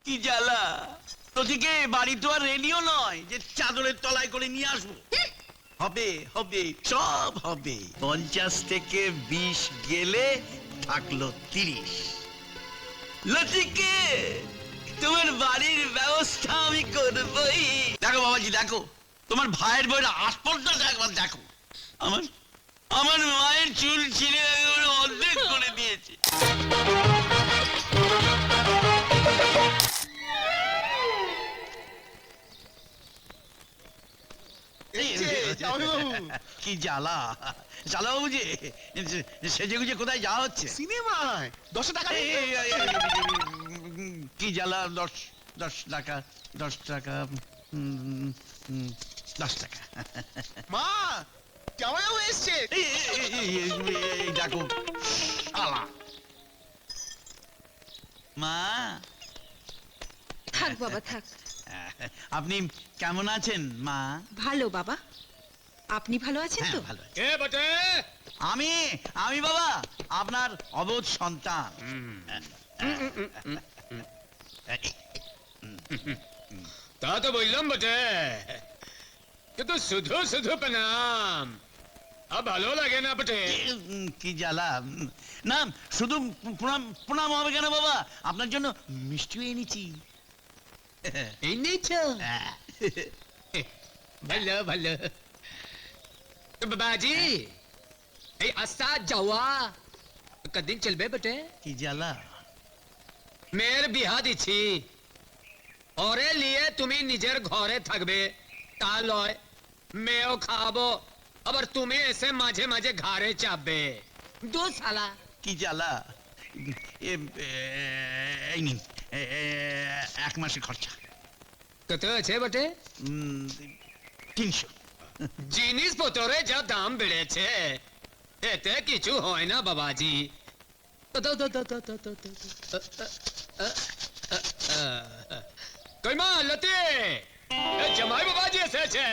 কি জ্বালা, তোদিকে বাড়ি তো আর রেডিও নয় যে চাদরের তলায় করে নিয়ে আসবো। হবে হবে, সব হবে। 50 থেকে 20 গেলে থাকলো 30। লতিকে তোমার বাড়ির ব্যবস্থা আমি করবই। দেখো বাবাজি, দেখো তোমার ভাইয়ের বইটা আসপর্দাটা একবার দেখো। আমার আমার মায়ের চুল ছিঁড়ে একেবারে অর্ধেক করে দিয়েছে। কি জ্বালা, জ্বালা বাবু যে সেজে গুজে কোথায় যাওয়া হচ্ছে? সিনেমায় 10 টাকা। কি জ্বালা, 10 টাকা 10 টাকা 10 টাকা। মা, জামাইবাবু এসছে। এই দেখো শালা। মা, থাক বাবা থাক। আপনি কেমন আছেন মা? ভালো বাবা, আপনি ভালো আছেন তো? ভালো আছি। কে বটে? আমি বাবা আপনার অবোধ সন্তান। তা তো বললাম বটে, কিন্তু শুধু শুধু প্রণাম আর ভালো লাগে না বটে। কি জ্বালা, না শুধু প্রণাম প্রণাম হবে কেন বাবা, আপনার জন্য মিষ্টিও এনেছি। এই নিয়েছো? ভালো ভালো। তো বাবাজি, এই আসা যাওয়া কদিন চলবে বটে? কি জ্বালা, মেয়ের বিহা দিছি, ওরে নিয়ে তুমি নিজের ঘরে থাকবে তা লয়, মেয়েও খাওয়াবো, আবার তুমি এসে মাঝে মাঝে ঘরে চাপবে। দু সালা। কি জ্বালা, এই নিন 1 মাসের খরচা। কত আছে বটে? 300। জিনিসপত্রে যা দাম বেড়েছে এতে কিছু হয় না বাবাজি। কই মা লতি, জামাই বাবাজি এসেছে।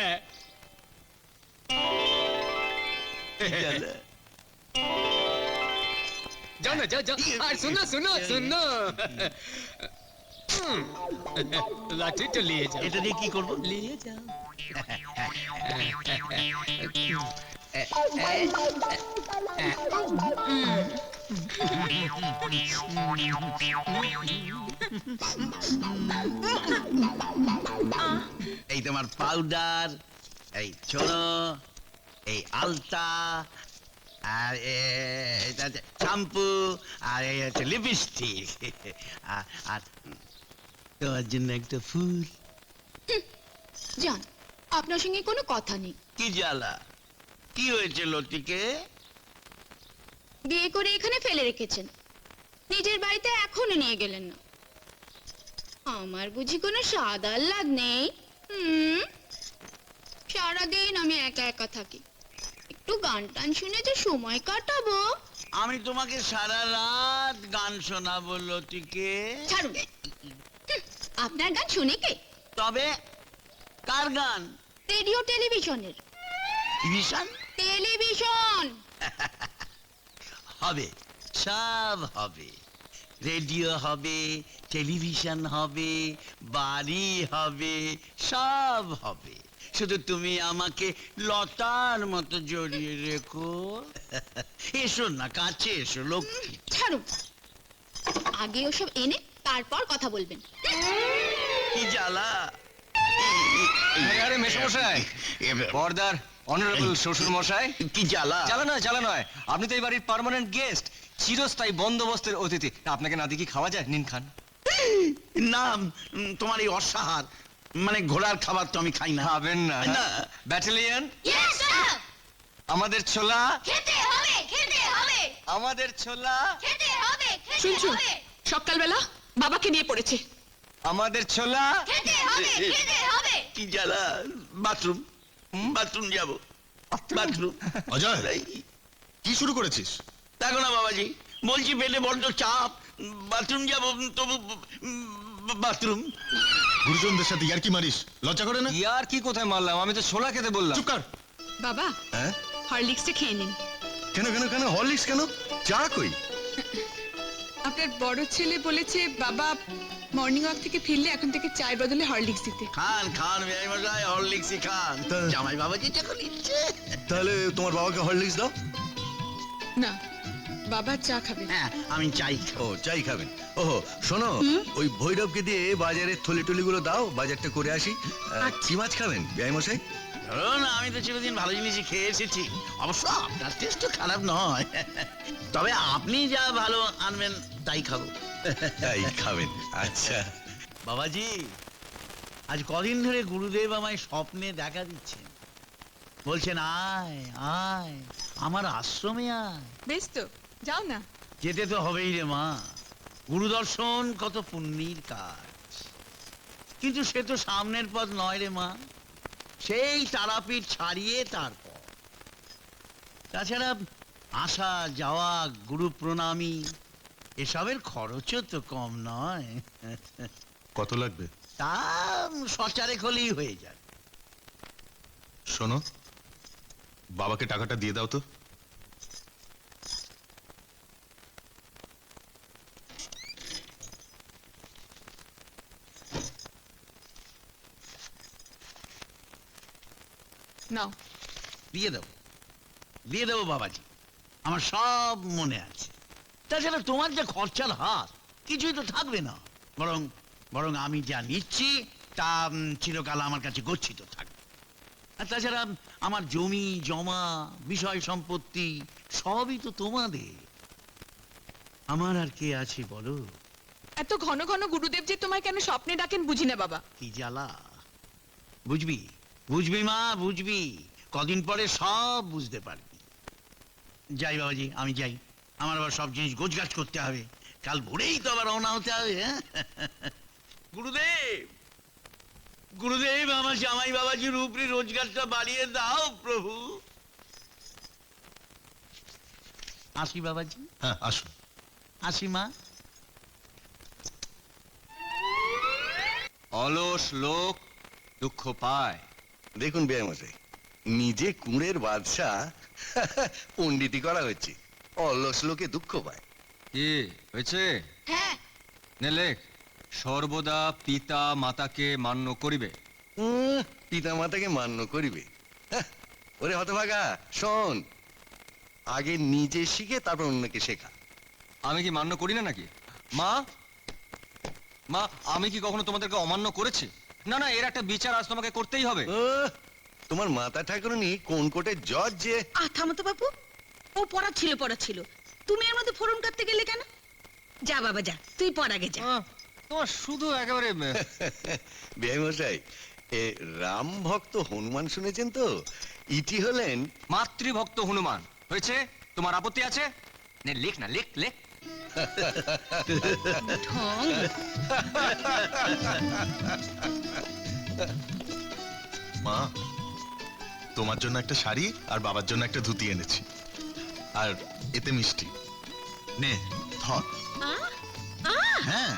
যাও না, যাও যাও। আর শুনো শুনো শুনো, লাঠিটা নিয়ে যাও। এটা দিয়ে কি করবো? নিয়ে যাও। এই তোমার পাউডার, এই ছোনো, এই আলতা, আর শ্যাম্পু, আর এই হচ্ছে লিপস্টিক, আর তোমার জন্য একটা ফুল। জান, আপনার সঙ্গে কোনো কথা নেই। কি জ্বালা, কি হয়েছে লতিকে? বিয়ে করে এখানে ফেলে রেখেছেন, নিজের বাড়িতে এখনো নিয়ে গেলেন না। আমার বুঝি কোনো স্বাদ আর লাগ নেই? সারাদিন আমি একা একা থাকি, একটু গান টান শুনে যে সময় কাটাবো। আমি তোমাকে সারা রাত গান শোনাবো লতিকে। ছাড়ুন, আপনার গান শুনে কে? তবে কার গান? রেডিও টেলিভিশনের। টিভিশন টেলিভিশন হবে, সব হবে। রেডিও হবে, টেলিভিশন হবে, বাড়ি হবে, সব হবে। শুধু তুমি আমাকে লতার মতো জড়িয়ে রেখো। এসো না কাছে, এসো লক্ষ্মী। ছাড়ুন, আগে ওসব এনে তারপর কথা বলবেন। কি জ্বালা। আরে মেশমশাই, পর্দার অনারেবল শ্বশুর মশাই। কি জ্বালা। জ্বালা নয়, আপনি তো এই বাড়ির পার্মানেন্ট গেস্ট, চিরস্থায়ী বন্দোবস্তের অতিথি। আপনাকে না দেখি খাওয়া যায়? নিন খান। না, তোমার এই অসাহার মানে ঘোড়ার খাবার তো আমি খাই না। খাবেন না? Battalion, Yes, sir! আমাদের ছোলা, খেতে হবে, খেতে হবে, আমাদের ছোলা, খেতে হবে, খেতে শুনছো, হবে, সকালবেলা বাবাকে নিয়ে পড়েছে। আমাদের ছোলা। খেতে হবে, খেতে হবে। কি জ্বালা। বাথরুম, বাথরুম যাবো, বাথরুম। অজয়, কি শুরু করেছিস? দেখো না বাবাজি, বলছি পেটে বড্ড চাপ, বাথরুম যাবো, তবু বাথরুম। গুরুজনদের সাথে ইয়ার কি মারিস? লজ্জা করে না? ইয়ার কি কোথায় মারলাম, আমি তো ছোলা খেতে বললাম। চুপ কর। বাবা, হ্যাঁ, হরলিক্সটা খেয়ে নিন। কেন কেন কেন হরলিক্স কেন? চা কই? আপনার বড় ছেলে বলেছে বাবা মর্নিং ওয়াক থেকে ফিরলে এখন থেকে চায়ের বদলে হরলিক্স দিতে। খান খান বেআই মশাই, হরলিক্সই খান। তা- জামাই বাবাজি যখন ইচ্ছে। তাহলে তোমার বাবাকে হরলিক্স দাও। না, বাবা চা খাবে। হ্যাঁ, আমি চাই খাবো। ও চাই খাবেন। ওহো শোনো, ওই ভৈরবকে দিয়ে বাজারের থলি টলি গুলো দাও, বাজারটা করে আসি। কি মাছ খাবেন বেআই মশাই? ধরুন, আমি তো চিরদিন ভালো জিনিসই খেয়ে এসেছি। অবশ্য আপনার টেস্টও খারাপ নয়, তবে আপনি যা ভালো আনবেন তাই খাবো। তাই খাবেন? আচ্ছা। বাবাজি, আজ কদিন ধরে গুরুদেব আমায় স্বপ্নে দেখা দিচ্ছেন। বলছেন, আয় আয় আমার আশ্রমে আয়। বেশ তো, যাও না। যেতে তো হবেই রে মা, গুরুদর্শন কত পুণ্যির কাজ। কিন্তু সে তো সামনের পথ নয় রে মা, সেই তারাপীঠ ছাড়িয়ে তারপর। তাছাড়া আসা যাওয়া, গুরু প্রণামী, এসবের খরচও তো কম নয়। কত লাগবে? তা সচারে হলেই হয়ে যায়। শোনো, বাবাকে টাকাটা দিয়ে দাও তো। নাও। দিয়ে দেবো, দিয়ে দেবো বাবাজি, আমার সব মনে আছে। তাছাড়া তোমার যে খরচার হাত, কিছুই তো থাকবে না। বরং বরং আমি যা নিচ্ছি তা চিরকাল আমার কাছে গচ্ছিত থাকবে। আর তাছাড়া আমার জমি জমা, বিষয় সম্পত্তি সবই তো তোমাদের। আমার আর কে আছে বলো? এত ঘন ঘন গুরুদেব যে তোমায় কেন স্বপ্নে ডাকেন বুঝি না বাবা। কি জ্বালা! বুঝবি, বুঝবি মা, বুঝবি। কদিন পরে সব বুঝতে পারবি। যাই বাবাজি, আমি যাই। আমার আবার সব জিনিস গোছগাছ করতে হবে। কাল ভোরেই তো আবার রওনা হতে হবে। হ্যাঁ? গুরুদেব, গুরুদেব, আমার জামাই বাবাজির উপরে রোজগারটা বাড়িয়ে দাও প্রভু। আসি বাবাজি, হ্যাঁ আসুন। আসি মা। অলস লোক দুঃখ পায়। দেখুন বেআই মশাই, নিজে কুঁড়ের বাদশা পণ্ডিতি করা হচ্ছে, অলস লোকে দুঃখ পায়। কি হয়েছে? হ্যাঁ, নে লেখ, সর্বদা পিতা মাতাকে মান্য করিবে। পিতা মাতাকে মান্য করিবে? হ্যাঁ, ওরে হতভাগা, শোন, আগে নিজে শিখে তারপর অন্যকে শেখা। আমি কি মান্য করি না নাকি? মা, মা, আমি কি কখনো তোমাদেরকে অমান্য করেছি? না না, এর একটা বিচার আজ তোমাকে করতেই হবে। তোমার মাতা ঠাকুরনি কোন কোর্টের জজ যে। থামো তো বাপু, ও পড়া ছিল। তুমি এর মধ্যে ফোরন কাটতে গেলে কেন? যা বাবা যা, তুই পড় আগে যা। তোমার শুধু একেবারে বেআই মশাই, এ রাম ভক্ত হনুমান শুনেছেন তো? ইটি হলেন মাতৃভক্ত হনুমান। হয়েছে? তোমার আপত্তি আছে? নে লেখ না, লেখ লেখ। ঢং। মা, তোমার জন্য একটা শাড়ি আর বাবার জন্য একটা ধুতি এনেছি, আর এতে মিষ্টি। নে ধর। হ্যাঁ,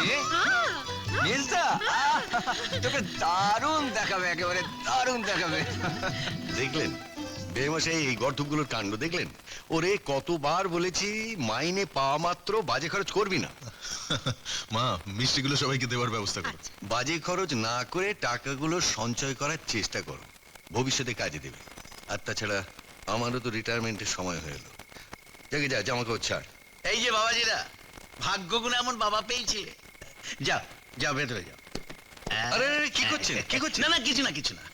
কে? মেজদা? তোকে দারুণ দেখাবে, একেবারে দারুণ দেখাবে। দেখলেন বেআই মশাই এই গর্ধগুলোর কাণ্ড দেখলেন? ওরে কতবার বলেছি মাইনে পাওয়া মাত্র বাজে খরচ করবি না। মা মিষ্টিগুলো সবাইকে দেওয়ার ব্যবস্থা করো। বাজে খরচ না করে টাকাগুলো সঞ্চয় করার চেষ্টা করো, ভবিষ্যতে কাজে দেবে। আর তাছাড়া আমারও তো রিটায়ারমেন্টের সময় হয়ে এলো। যাকে যা, জামা কাপড় ছাড়। এই যে বাবাজিরা, ভাগ্যগুণ এমন বাবা পেয়েছে। যাও যাও, ভেতরে যাও। আরে আরে, কি করছেন, কি করছেন? না না, কিছু না, কিছু না।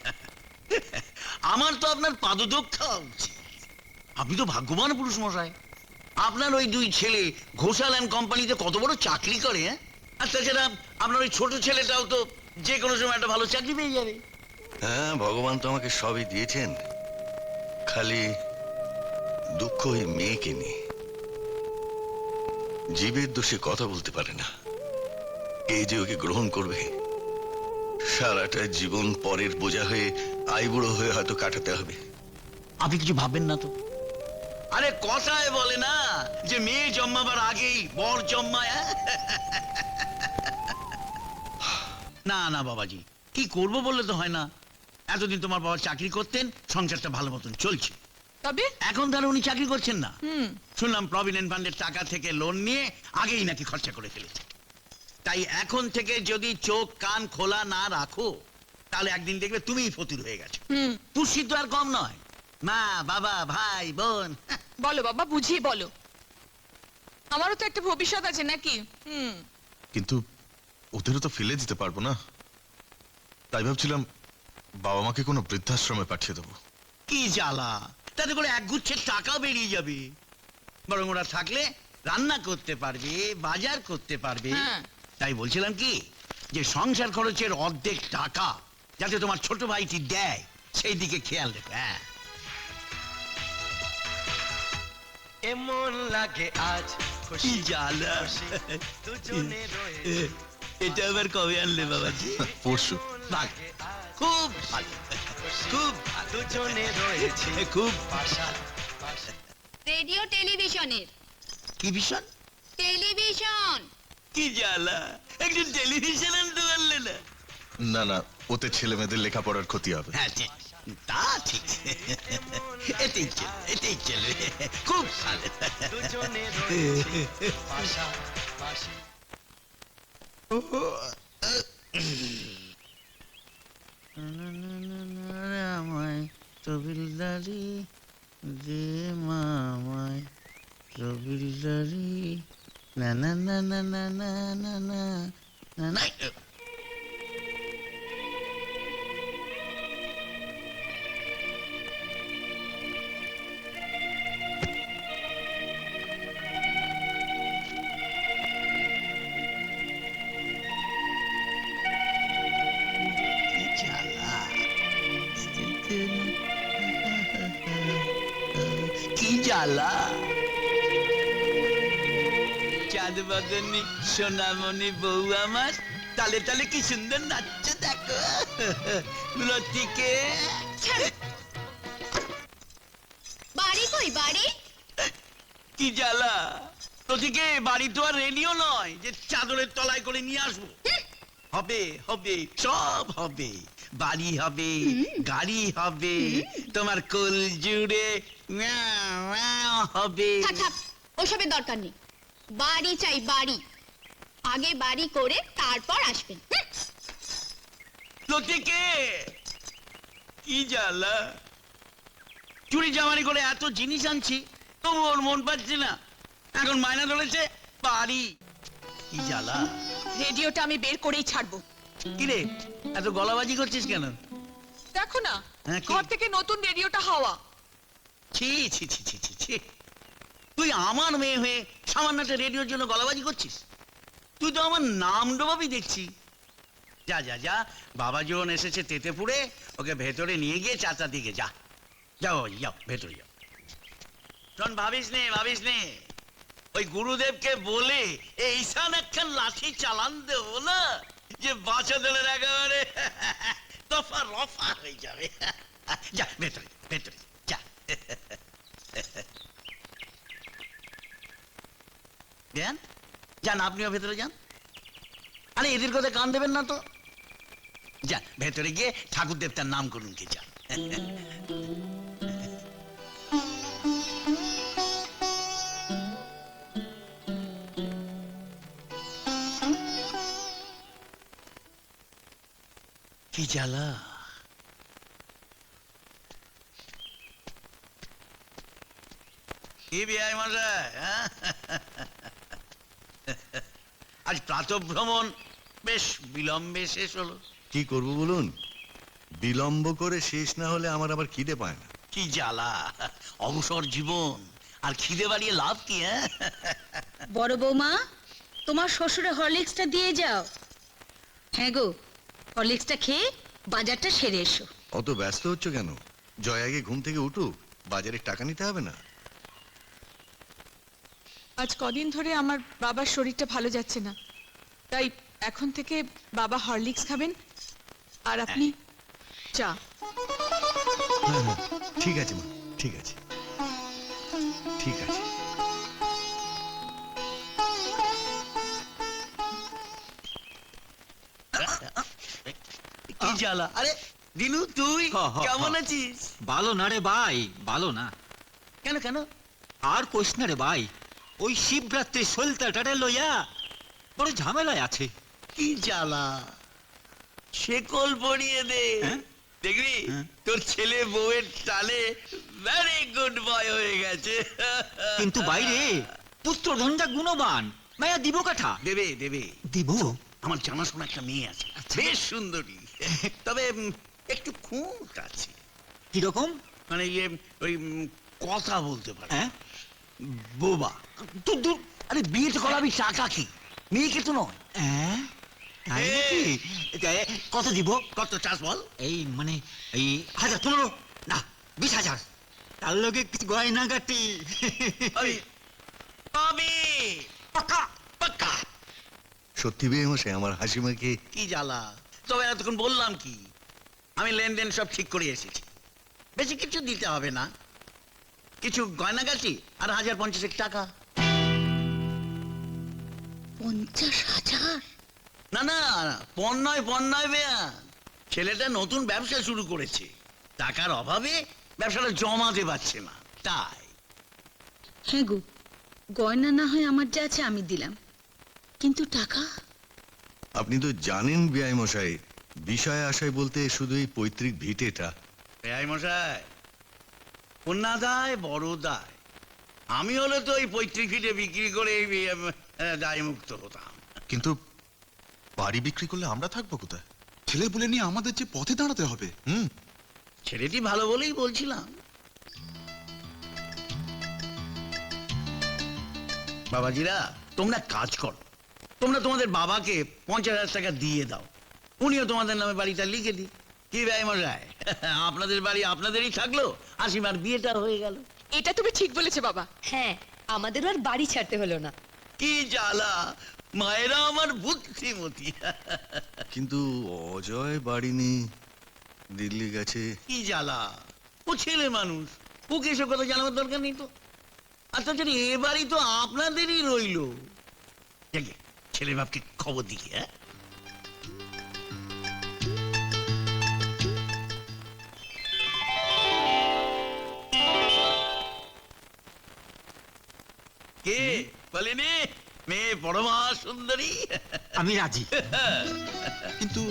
আমার তো আপনার পাদদক্ষা উচিত। আপনি তো ভাগ্যবান পুরুষ মশাই। আপনার ওই দুই ছেলে ঘোষাল অ্যান্ড কোম্পানিতে কত বড় চাকরি করে। হ্যাঁ, আর তাছাড়া আপনার ওই ছোট ছেলেটাও তো যে কোনো সময় একটা ভালো চাকরি পেয়ে যাবে। হ্যাঁ, ভগবান তো আমাকে সবই দিয়েছেন, খালি দুঃখ ওই মেয়েকে নিয়ে। জীবের দোষে কথা বলতে পারে না, এই যে ওকে গ্রহণ করবে, সারাটা জীবন পরের বোঝা হয়ে আইবুড়ো হয়ে হয়তো কাটাতে হবে। আপনি কিছু ভাববেন না তো? আরে কথায় বলে না যে মেয়ে জন্মাবার আগেই বর জন্মায়। না না বাবাজি, কি করব বললে তো হয় না। এতদিন তোমার বাবা চাকরি করতেন, সংসারটা ভালো মতন চলছে। তবে এখন তাহলে উনি চাকরি করছেন না। হুম শুনলাম প্রভিডেন্ট ফান্ডের টাকা থেকে লোন নিয়ে আগেই নাকি খরচা করে ফেলেছে। তাই এখন থেকে যদি চোখ কান খোলা না রাখো তাহলে একদিন দেখবে তুমিই ফতুর হয়ে গেছো। হুম পুষ্টি তো আর কম নয়, মা বাবা ভাই বোন। বলো বাবা, বুঝিয়ে বলো। আমারও তো একটা ভবিষ্যৎ আছে নাকি? হুম কিন্তু ওদেরও তো ফেলে দিতে পারবো না, তাই ভাবছিলাম বাবা মাকে কোনো বৃদ্ধাশ্রমে পাঠিয়ে দেবো। কি জ্বালা, তাতে করে একগুচ্ছের টাকা বেরিয়ে যাবে। বরং ওরা থাকলে রান্না করতে পারবে, বাজার করতে পারবে। হ্যাঁ। তাই বলছিলাম কি, যে সংসার খরচের অর্ধেক টাকা যাতে তোমার ছোট ভাইটি দেয় সেই দিকে খেয়াল রেখো। হ্যাঁ, এমন লাগে আজ কি জ্বালা। এটা আবার কবে আনলে বাবাজি? পরশু। ভালো, খুব ভালো, খুব ভালো। দুজনে রয়েছে খুব রেডিও টেলিভিশনের কি ভীষণ টেলিভিশন। কি জ্বালা, একটু টেলিভিশন আনতে পারলে না? না না, ওতে ছেলে মেয়েদের লেখাপড়ার ক্ষতি হবে। হ্যাঁ ঠিক, তা ঠিক। এতেই চলবে, এতেই চলবে, খুব ভালো। দুজনে রয়েছে পাশাপাশি। আমায় তবিলদারি যে মামায় তবিলদারি না না না না না না না না না না। কি জ্বালা, কি জ্বালা। চাঁদ বদনি সোনামণি বউ আমার তালে তালে কি সুন্দর নাচছে দেখো। লতিকে বাড়ি কই বাড়ি? কি জ্বালা, লতিকে বাড়ি তো আর রেডিও নয় যে চাদরের তলায় করে নিয়ে আসবো। হবে হবে, সব হবে। বাড়ি হবে, গাড়ি হবে, তোমার কোল জুড়ে ম্যাও ম্যাও হবে। থাক থাক, ওসবের দরকার নেই। বাড়ি চাই বাড়ি। আগে বাড়ি করে তারপর আসবেন। লতিকে কি জ্বালা, চুরি জামারি করে এত জিনিস আনছি তবু ওর মন পাচ্ছে না। এখন মায়না ধরেছে বাড়ি। কি জ্বালা। রেডিওটা আমি বের করেই ছাড়বো। কিরে এত গলাবাজি করছিস কেন? দেখো না, হ্যাঁ, কি? ঘর থেকে নতুন রেডিওটা হাওয়া। ছি ছি ছি ছি ছি ছি, তুই আমার মেয়ে হয়ে সামান্য একটা রেডিওর জন্য গলাবাজি করছিস? তুই তো আমার নাম ডোবাবি দেখছি। যা যা যা, বাবা যখন এসেছে তেতেপুরে, ওকে ভেতরে নিয়ে গিয়ে চাচা দিকে যা। যাও যাও, ভেতরে যাও। শোন, ভাবিস নে ওই গুরুদেবকে বলে এইসান একখান লাঠি চালান দেবো না, যে বাচ্চাদের একেবারে দফা রফা হয়ে যাবে। যা ভেতরে ভেতরে যা। যান যান, আপনিও ভেতরে যান। আরে এদের কথা কান দেবেন না তো। যান ভেতরে গিয়ে ঠাকুর দেবতার নাম করুন কি যান। কি জ্বালা। কি বিআই মশাই, হ্যাঁ? আজ প্রাতঃভ্রমণ বেশ বিলম্বে শেষ হলো। কি করব বলুন, বিলম্ব করে শেষ না হলে আমার আবার খিদে পায় না। কি জ্বালা, অবসর জীবন আর খিদে বাড়িয়ে লাভ কি? হ্যাঁ, বড় বৌমা, তোমার শ্বশুরে হরলিক্সটা দিয়ে যাও। হ্যাঁ গো, হরলিক্সটা খেয়ে বাজারটা সেরে এসো। অত ব্যস্ত হচ্ছ কেন? জয় আগে ঘুম থেকে উঠুক, বাজারে টাকা নিতে হবে না? আজ কদিন ধরে আমার বাবার শরীরটা ভালো যাচ্ছে না, তাই এখন থেকে বাবা হরলিক্স খাবেন আর আপনি চা। হ্যাঁ হ্যাঁ, ঠিক আছে মা, ঠিক আছে ঠিক আছে। কি জ্বালা। আরে দিনু, তুই কেমন আছিস? ভালো না রে ভাই, ভালো না। কেন কেন? আর কইস না রে ভাই, ওই শিবরাত্রি সলতাটারে লইয়া বড় ঝামেলায় আছে। কি জ্বালা, শেকল পরিয়ে দে। হ্যাঁ? দেখবি হ্যাঁ। তোর ছেলে বউয়ের টালে ভেরি গুড বয় হয়ে গেছে। কিন্তু বাইরে পুত্র ধনটা গুণবান, মায়া দিব কাঠা। দেবে দেবে। দিব? আমার জানাশোনা একটা মেয়ে আছে, বেশ সুন্দরী, তবে একটু খুঁত আছে। কিরকম? মানে ইয়ে ওই কথা বলতে পারে, হ্যাঁ? বোবা। দূর দূর, আরে বিয়ে তো করাবি টাকা কি, মেয়েকে তো নয়। হ্যাঁ? তাই নাকি? কত দিব? কত চাস বল? এই মানে এই 1015 না 20,000। তার লগে কিছু গয়না গাটি। পাবি পাকা পাক্কা। সত্যি বিয়ে মশাই, আমার হাসিমাকে কি জ্বালা, তবে এতক্ষণ বললাম কি, আমি লেনদেন সব ঠিক করে এসেছি। বেশি কিছু দিতে হবে না, কিছু গয়নাগাটি আর 1050 টাকা। 50,000? না না, পণ নয় বেয়া, ছেলেটা নতুন ব্যবসা শুরু করেছে, টাকার অভাবে ব্যবসাটা জমাতে পারছে না, তাই। হ্যাঁ গো, গয়না না হয় আমার যা আছে আমি দিলাম, কিন্তু টাকা? আপনি তো জানেন বিআই মশাই, বিষয় আশায় বলতে শুধু এই পৈতৃক ভিটেটা। বেয়াই মশাই, কন্যা দায় বড় দায়। আমি হলে তো এই পৈতৃক ফিটে বিক্রি করে দায় মুক্ত হতাম। কিন্তু বাড়ি বিক্রি করলে আমরা থাকবো কোথায়? ছেলে বলে নিয়ে আমাদের যে পথে দাঁড়াতে হবে। ছেলেটি ভালো বলেই বলছিলাম। বাবাজিরা, তোমরা কাজ করো, তোমরা তোমাদের বাবাকে 50,000 টাকা দিয়ে দাও, উনিও তোমাদের নামে বাড়িটা লিখে দিই। কি ব্যয় মশাই, আপনাদের বাড়ি আপনাদেরই থাকলো, আসিমার বিয়েটা হয়ে গেল। এটা তুমি ঠিক বলেছো বাবা। হ্যাঁ, আমাদের আর বাড়ি ছাড়তে হলো না। কি জ্বালা, মায়েরা আমার বুদ্ধিমতী। কিন্তু অজয় বাড়ি নেই, দিল্লি গেছে। কি জ্বালা, ও ছেলে মানুষ, ওকে এসব কথা জানাবার দরকার নেই তো। আর তাছাড়া এ বাড়ি তো আপনাদেরই রইল। দেখে ছেলে বাপকে খবর দিকে। হ্যাঁ, কে বলেনি মেয়ে পরমা সুন্দরী? আমি রাজি। কিন্তু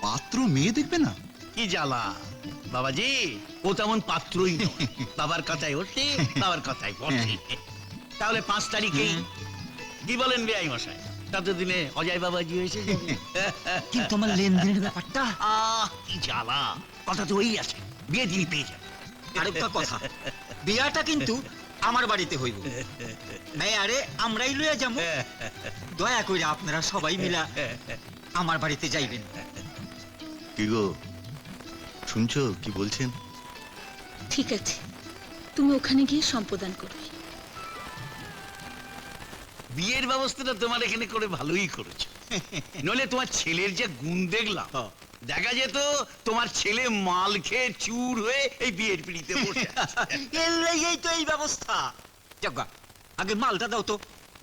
পাত্র মেয়ে দেখবে না? কি জ্বালা বাবাজি, ও তেমন পাত্রই নয়, বাবার কথায় ওঠে, বাবার কথায় বসে। তাহলে 5 তারিখেই কি বলেন বেআই মশাই? ততদিনে অজয় বাবাজি এসে যাবে। কিন্তু আমার লেনদেনের ব্যাপারটা। কি জ্বালা, কথা তো ওই আছে, বিয়ে দিনই পেয়ে যাবে। আরেকটা কথা, বিয়াটা কিন্তু আমার বাড়িতে হইব। মেয়ারে আমরাই লইয়া যাবো। দয়া করে আপনারা সবাই মিলা আমার বাড়িতে যাইবেন। কি গো, শুনছো কি বলছেন? ঠিক আছে, তুমি ওখানে গিয়ে সম্পাদন করবে। বিয়ের ব্যবস্থাটা তোমার এখানে করে ভালোই করেছো, নইলে তোমার ছেলের যে গুণ দেখলাম, দেখা যেত তোমার ছেলে মাল খেয়ে চুর হয়ে এই বিয়ের পিড়িতে বসে আছে। এই তো এই ব্যবস্থা। যাগা, আগে মালটা দাও তো।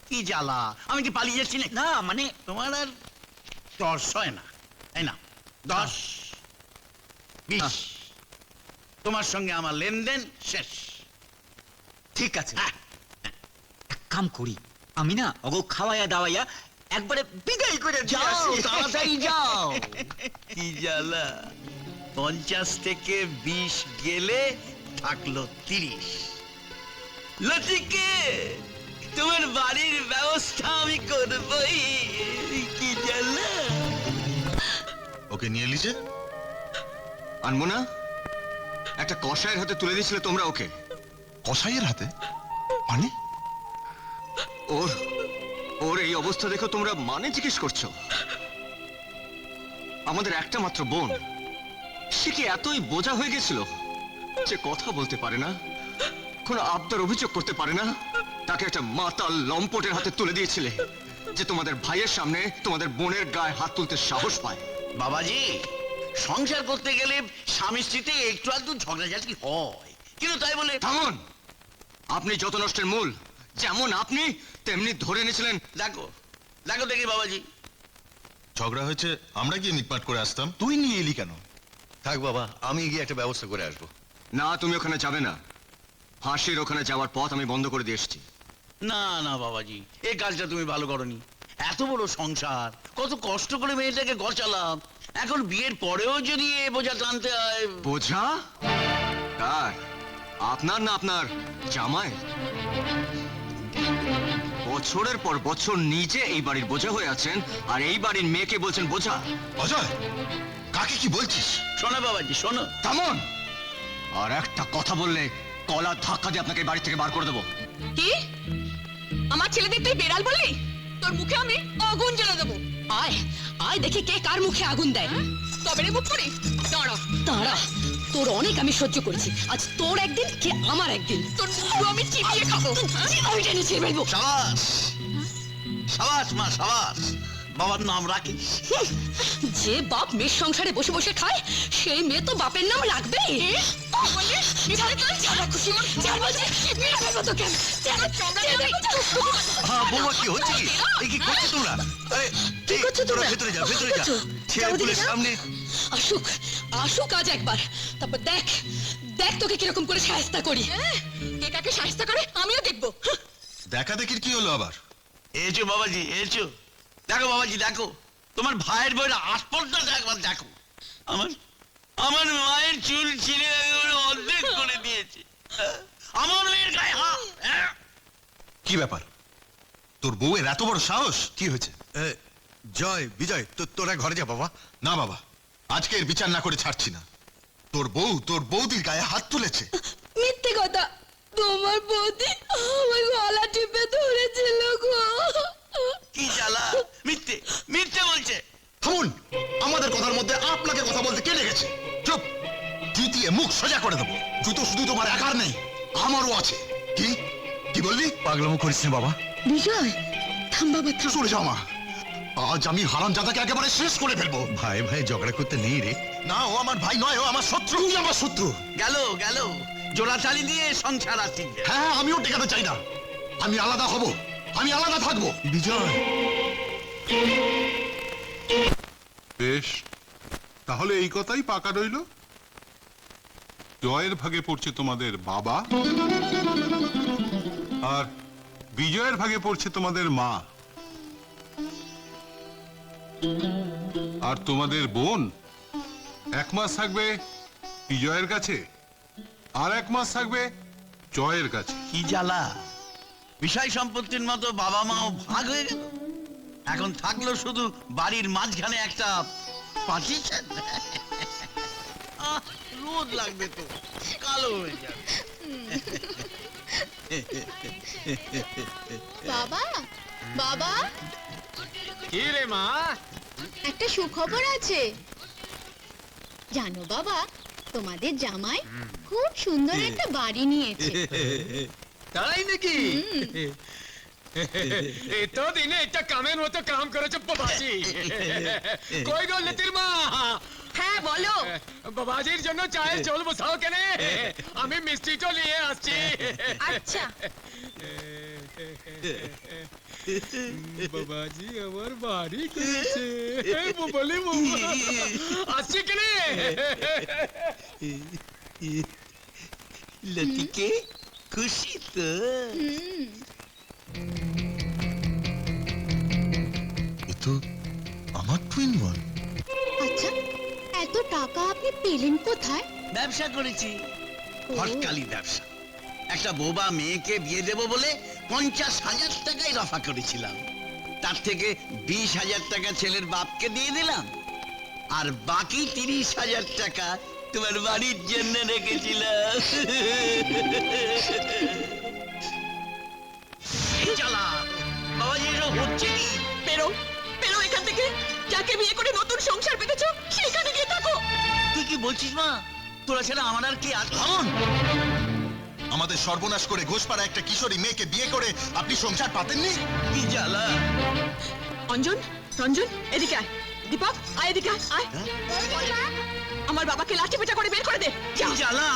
কি জ্বালা, আমি কি পালিয়ে যাচ্ছি না? না মানে তোমার আর 10 হয় না, তাই না? 10, 20, তোমার সঙ্গে আমার লেনদেন শেষ। ঠিক আছে, হ্যাঁ, এক কাম করি, আমি না ওগো খাওয়াইয়া দাওয়াইয়া একবারে বিদায় করে দিয়ে যাও আসি। তাড়াতাড়ি যাও। কি জ্বালা, 50 থেকে 20 গেলে থাকলো 30। লতিকে তোমার বাড়ির ব্যবস্থা আমি করবই। কি জ্বালা। ওকে নিয়ে এলি যে? আনবো না? একটা কসাইয়ের হাতে তুলে দিয়েছিলে তোমরা ওকে। কসাইয়ের হাতে? মানে? ওর ওর এই অবস্থা দেখো তোমরা মানে জিজ্ঞেস করছো? আমাদের একটা মাত্র বোন, সে কি এতই বোঝা হয়ে গেছিল যে কথা বলতে পারে না, কোনো আবদার অভিযোগ করতে পারে না? তাকে একটা মাতাল লম্পটের হাতে তুলে দিয়েছিলে যে তোমাদের ভাইয়ের সামনে তোমাদের বোনের গায়ে হাত তুলতে সাহস পায়। বাবাজি, সংসার করতে গেলে স্বামী স্ত্রীতে একটু আধটু ঝগড়াঝাটি হয়, কিন্তু তাই বলে থামুন! আপনি যত নষ্টের মূল, যেমন আপনি তেমনি ধরে এনেছিলেন। দেখো দেখো দেখি বাবাজি, ঝগড়া হয়েছে, আমরা গিয়ে মিটমাট করে আসতাম। তুই নিয়ে এলি কেন? থাক বাবা, আমি গিয়ে একটা ব্যবস্থা করে আসবো। না, তুমি ওখানে যাবে না। হাসির ওখানে যাওয়ার পথ আমি বন্ধ করে দিয়ে এসেছি। না না বাবাজি, এই কাজটা তুমি ভালো করনি। এত বড় সংসার, কত কষ্ট করে মেয়েটাকে গচালাম, এখন বিয়ের পরেও যদি এ বোঝা টানতে হয়। বোঝা কার? আপনার না আপনার জামাই? বছরের পর বছর নিজে এই বাড়ির বোঝা হয়ে আছেন, আর এই বাড়ির মেয়েকে বলছেন বোঝা। অজয়, কাকে কি বলছিস? শোনো বাবাজি, শোনো। থামুন! আর একটা কথা বললে কলা ধাক্কা দিয়ে আপনাকে এই বাড়ি থেকে বার করে দেবো। কি আমার ছেলেদের তুই বেড়াল বললি? তোর মুখে আমি আগুন জ্বেলে দেবো। আয় আয় দেখি কে কার মুখে আগুন দেয়। তবে রে মুখ করি, দাঁড়া। দাঁড়া, তোর অনেক আমি সহ্য করেছি, আজ তোর একদিন কি আমার একদিন। তোর মুখ আমি চিবিয়ে খাবো। আমি টেনে ছিঁড়ে ফেলবো। সাবাস সাবাস মা, সাবাস। বাবার নাম রাখি। যে বাপ মেয়ের সংসারে বসে বসে খায়, সেই মেয়ে তো বাপের নাম রাখবে। হ্যাঁ বৌমা, কি হচ্ছে কি? এই কি করছো তোমরা? আরে এই, তোরা ভেতরে যা, ভেতরে যা। ছেলেপুলের সামনে আসুক আসুক আজ একবার, তারপর দেখ দেখ তোকে কিরকম করে সাহায্য করি। কে কাকে সাহায্য করে আমিও দেখবো। দেখা দেখির কি হলো আবার? এসো বাবাজি, এসো। দেখো বাবাজি, দেখো তোমার ভাইয়ের বইটা আসপর্দাটা একবার দেখো। আমার আমার মায়ের চুল ছিঁড়ে একেবারে অর্ধেক করে দিয়েছে। আমার মেয়ের গায়ে হাত। কি ব্যাপার? তোর বউয়ের এত বড় সাহস? কি হয়েছে? জয়, বিজয়, তোরা ঘরে যা বাবা। না বাবা, আজকে এর বিচার না করে ছাড়ছি না। তোর বউ তোর বৌদির গায়ে হাত তুলেছে। মিথ্যে কথা, তোমার বৌদি আমার গলা টিপে ধরেছিল গো। কি জ্বালা! মিথ্যে মিথ্যে বলছে। থামুন! আমাদের কথার মধ্যে আপনাকে কথা বলতে কে লেগেছে? চুপ! জুতিয়ে মুখ সোজা করে দেবো। জুতো শুধু তোমার একার নেই, আমারও আছে। কি কি বললি? পাগলামো করিস না বাবা। বিজয়, থাম বাবা থাম। সরে যাও মা, আজ আমি হারামজাদাকে একেবারে শেষ করে ফেলবো। ভাই ভাই ঝগড়া করতে নেই রে। না, ও আমার ভাই নয়, ও আমার শত্রু। তুই আমার শত্রু। গেল গেল, জোড়াতালি দিয়ে সংসার আর টিকবে। হ্যাঁ, আমিও টেকাতে চাই না। আমি আলাদা হব, আমি আলাদা থাকবো। বিজয়, বেশ, তাহলে এই কথাই পাকা রইল। জয়ের ভাগে পড়ছে তোমাদের বাবা, আর বিজয়ের ভাগে পড়ছে তোমাদের মা। আর তোমাদের বোন 1 মাস থাকবে বিজয়ের কাছে, আর 1 মাস থাকবে জয়ের কাছে। কি জ্বালা! বিষয় সম্পত্তির মতো বাবা মাও ভাগ হয়ে গেল। এখন থাকলো শুধু বাড়ির মাঝখানে একটা পার্টিশন। রোদ লাগবে তো, কালো হয়ে যাবে। বাবা, বাবা, কি রে মা? একটা সুখবর আছে। জানো বাবা, তোমাদের জামাই খুব সুন্দর একটা বাড়ি নিয়েছে। তাই নাকি? এতো দিনে একটা কামের মতো কাম করেছো বাবাজি। কই গো লিতির মা? হ্যাঁ বলো। বাবাজির জন্য চায়ের জল বসাও কেনে, আমি মিষ্টিটা নিয়ে আসছি। আচ্ছা। বাবাজি আমার বাড়ি করেছে, বলি আসছি কেনে। লতিকে খুশি তো? এ তো আমার টুইন বোন। আচ্ছা, এত টাকা আপনি পেলেন কোথায়? ব্যবসা করেছি, হটকালি ব্যবসা। একটা বোবা মেয়েকে বিয়ে দেব বলে 50,000 টাকায় রফা করেছিলাম। তার থেকে 20,000 টাকা ছেলের বাপকে দিয়ে দিলাম, আর বাকি 30,000 টাকা তোমার বাড়ির জন্য রেখেছিলাম। চালা বাবাজি, এসব হচ্ছে কি? বেরো বেরো এখান থেকে। যাকে বিয়ে করে নতুন সংসার পেতেছো সেখানে গিয়ে থাকো। তুই কি বলছিস মা? তোরা ছেড়ে আমার আর কি আছে? আমাদের সর্বনাশ করে ঘোষপাড়া একটা কিশোরী মেয়েকে বিয়ে করে আপনি সংসার পাতেননি? কি জ্বালা! অঞ্জন, রঞ্জন, এদিকে আয়। দীপক, আয় এদিকে আয়, আয়। আমার বাবাকে লাঠি পেটা করে বের করে দে। কি জ্বালা!